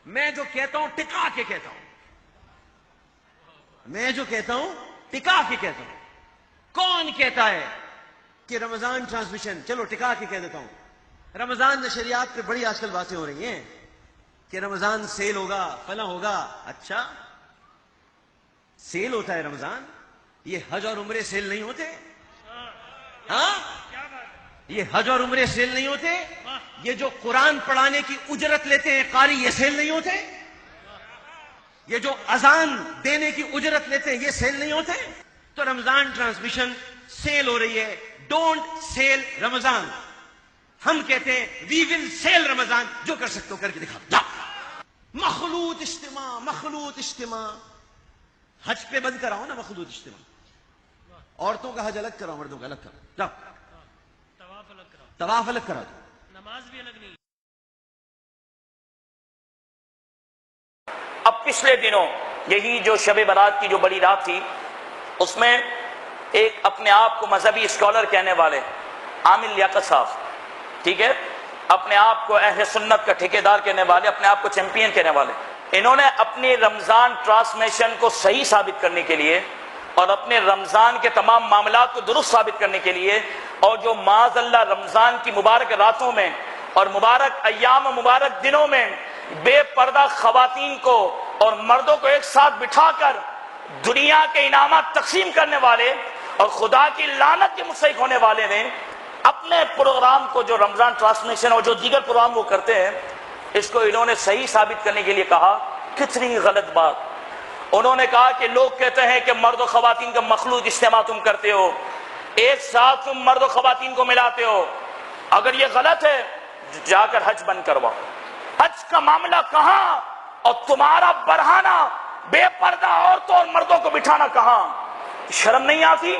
میں جو کہتا ہوں ٹکا کے کہتا ہوں، میں جو کہتا ہوں ٹکا کے کہتا ہوں۔ کون کہتا ہے کہ رمضان ٹرانسمیشن، چلو ٹکا کے کہہ دیتا ہوں، رمضان نشریات پہ بڑی آج کل باتیں ہو رہی ہیں کہ رمضان سیل ہوگا، فلاں ہوگا۔ اچھا سیل ہوتا ہے رمضان؟ یہ حج اور عمرے سیل نہیں ہوتے؟ ہاں یہ حج اور عمرے سیل نہیں ہوتے؟ یہ جو قرآن پڑھانے کی اجرت لیتے ہیں قاری، یہ سیل نہیں ہوتے؟ یہ جو اذان دینے کی اجرت لیتے ہیں، یہ سیل نہیں ہوتے؟ تو رمضان ٹرانسمیشن سیل ہو رہی ہے۔ ڈونٹ سیل رمضان۔ ہم کہتے ہیں وی ول سیل رمضان، جو کر سکتے ہو کر کے دکھا۔ مخلوط اجتماع، مخلوط اجتماع۔ حج پہ بند کراؤ نا مخلوط اجتماع۔ عورتوں کا حج الگ کراؤ، مردوں کا الگ کراؤ۔ جاؤ طواف الگ کراؤ، طواف الگ کرا دو، نماز بھی الگ نہیں۔ اب پچھلے دنوں یہی جو شب برات کی جو بڑی رات تھی، اس میں ایک اپنے آپ کو مذہبی اسکالر کہنے والے عامر لیاقت صاحب، ٹھیک ہے، اپنے آپ کو اہل سنت کا ٹھیکیدار کہنے والے، اپنے آپ کو چیمپئن کہنے والے، انہوں نے اپنی رمضان ٹرانسمیشن کو صحیح ثابت کرنے کے لیے اور اپنے رمضان کے تمام معاملات کو درست ثابت کرنے کے لیے، اور جو معاذ اللہ رمضان کی مبارک راتوں میں اور مبارک ایام و مبارک دنوں میں بے پردہ خواتین کو اور مردوں کو ایک ساتھ بٹھا کر دنیا کے انعامات تقسیم کرنے والے اور خدا کی لعنت کے مستحق ہونے والے نے اپنے پروگرام کو، جو رمضان ٹرانسمیشن اور جو دیگر پروگرام وہ کرتے ہیں، اس کو انہوں نے صحیح ثابت کرنے کے لیے کہا۔ کتنی غلط بات! انہوں نے کہا کہ لوگ کہتے ہیں کہ مرد و خواتین کا مخلوط اجتماع تم کرتے ہو، ایک ساتھ تم مرد و خواتین کو ملاتے ہو۔ اگر یہ غلط ہے جا کر حج بند کرواؤ۔ حج کا معاملہ کہاں اور تمہارا برہانہ بے پردہ عورتوں اور مردوں کو بٹھانا کہاں؟ شرم نہیں آتی؟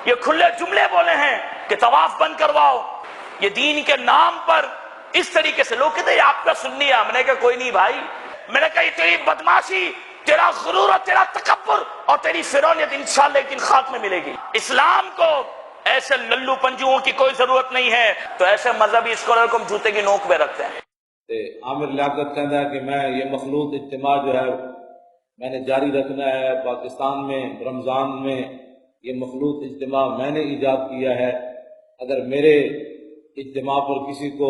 یہ کھلے جملے بولے ہیں کہ طواف بند کرواؤ۔ یہ دین کے نام پر اس طریقے سے لوگ کہتے ہیں یہ آپ کا سنی ہے۔ میں نے کہا کوئی نہیں بھائی، میں نے کہا یہ تیری بدماشی، تیرا غرور اور تیرا تکبر اور تیری فرعونیت انشاءاللہ ایک دن خاک میں ملے گی۔ اسلام کو ایسے للو پنجوؤں کی کوئی ضرورت نہیں ہے، تو ایسے مذہبی اسکالر کو ہم جوتے کی نوک پہ رکھتے ہیں۔ عامر لیاقت کہتا ہے کہ میں یہ مخلوط اجتماع جو ہے میں نے جاری رکھنا ہے پاکستان میں، رمضان میں یہ مخلوط اجتماع میں نے ایجاد کیا ہے۔ اگر میرے اجتماع پر کسی کو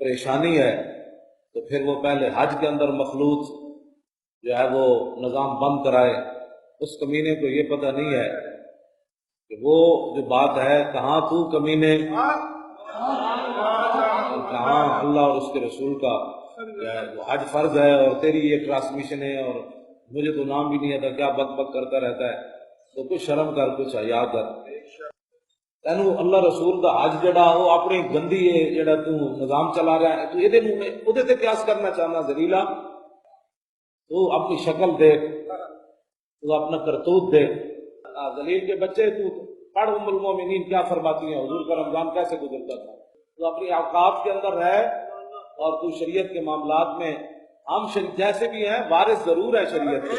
پریشانی ہے تو پھر وہ پہلے حج کے اندر مخلوط جو ہے وہ نظام بند کرائے۔ اس کمینے کو یہ پتہ نہیں ہے کہ وہ جو بات ہے کہاں تو کمینے، کہاں اللہ اور اس کے رسول کا وہ حج فرض ہے اور تیری یہ ٹرانسمیشن ہے اور مجھے تو نام بھی نہیں آتا، کیا بک بک کرتا رہتا ہے۔ تو کچھ شرم کر، کچھ حیا کر۔ تینوں اللہ رسول دا حج جڑا وہ اپنی گندی جڑا تو نظام چلا رہا ہے، تو یہ تے قیاس کرنا چاہنا ذلیلا؟ تو اپنی شکل دیکھ، تو اپنا کرتوت دیکھ۔ ذلیل کے بچے تو پڑھ ام المومنین کیا فرماتی ہیں، حضور کا رمضان کیسے گزرتا تھا۔ تو اپنی اوقات کے اندر رہ اور تو شریعت کے معاملات میں ہم جیسے بھی ہیں وارث ضرور ہے شریعت کے،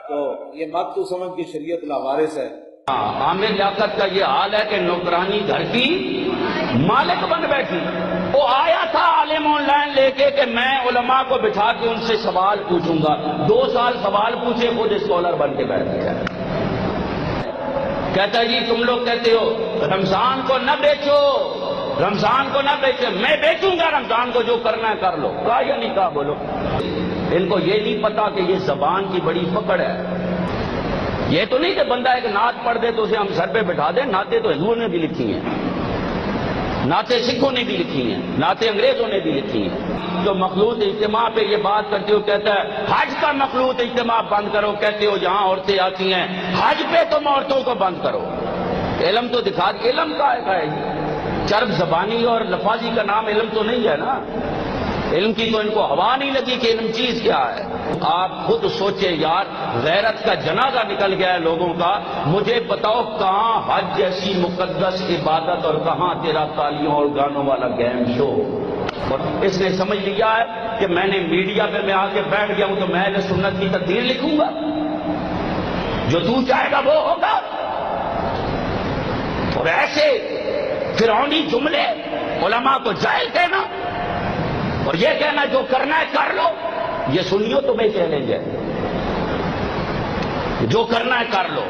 تو یہ مت تو سمجھ کہ شریعت لاوارث ہے۔ عامر لیاقت کا یہ حال ہے کہ نوکرانی گھر کی مالک بن بیٹھی۔ وہ آیا تھا عالم آن لائن لے کے کہ میں علماء کو بٹھا کے ان سے سوال پوچھوں گا، 2 سال سوال پوچھے، خود اسکالر بن کے بیٹھ گیا۔ کہتا جی تم لوگ کہتے ہو رمضان کو نہ بیچو، رمضان کو نہ بیچو، میں بیچوں گا رمضان کو، جو کرنا ہے کر لو۔ کہا یا نہیں کہا بولو؟ ان کو یہ نہیں پتا کہ یہ زبان کی بڑی پکڑ ہے۔ یہ تو نہیں کہ بندہ ایک نعت پڑھ دے تو اسے ہم سر پہ بٹھا دیں۔ نعتیں تو ہندوؤں نے بھی لکھی ہیں، نعتیں سکھوں نے بھی لکھی ہیں، نعتیں انگریزوں نے بھی لکھی ہیں۔ جو مخلوط اجتماع پہ یہ بات کرتے ہو، کہتا ہے حج کا مخلوط اجتماع بند کرو، کہتے ہو جہاں عورتیں آتی ہیں حج پہ تم عورتوں کو بند کرو۔ علم تو دکھا دے، علم کا ہے چرب زبانی اور لفاظی کا نام علم تو نہیں ہے نا۔ علم کی تو ان کو ہوا نہیں لگی کہ علم چیز کیا ہے۔ آپ خود سوچے یار، غیرت کا جنازہ نکل گیا ہے لوگوں کا۔ مجھے بتاؤ کہاں حج جیسی مقدس عبادت اور کہاں تیرا تالیوں اور گانوں والا گیم شو۔ اور اس نے سمجھ لیا ہے کہ میں نے میڈیا پہ میں آ کے بیٹھ گیا ہوں تو میں اہل سنت کی تقریر لکھوں گا، جو تو چاہے گا وہ ہوگا۔ اور ایسے فرعونی جملے علماء کو جاہل کہنا، اور یہ کہنا جو کرنا ہے کر لو، یہ سنیو تمہیں چیلنج ہے، جو کرنا ہے کر لو۔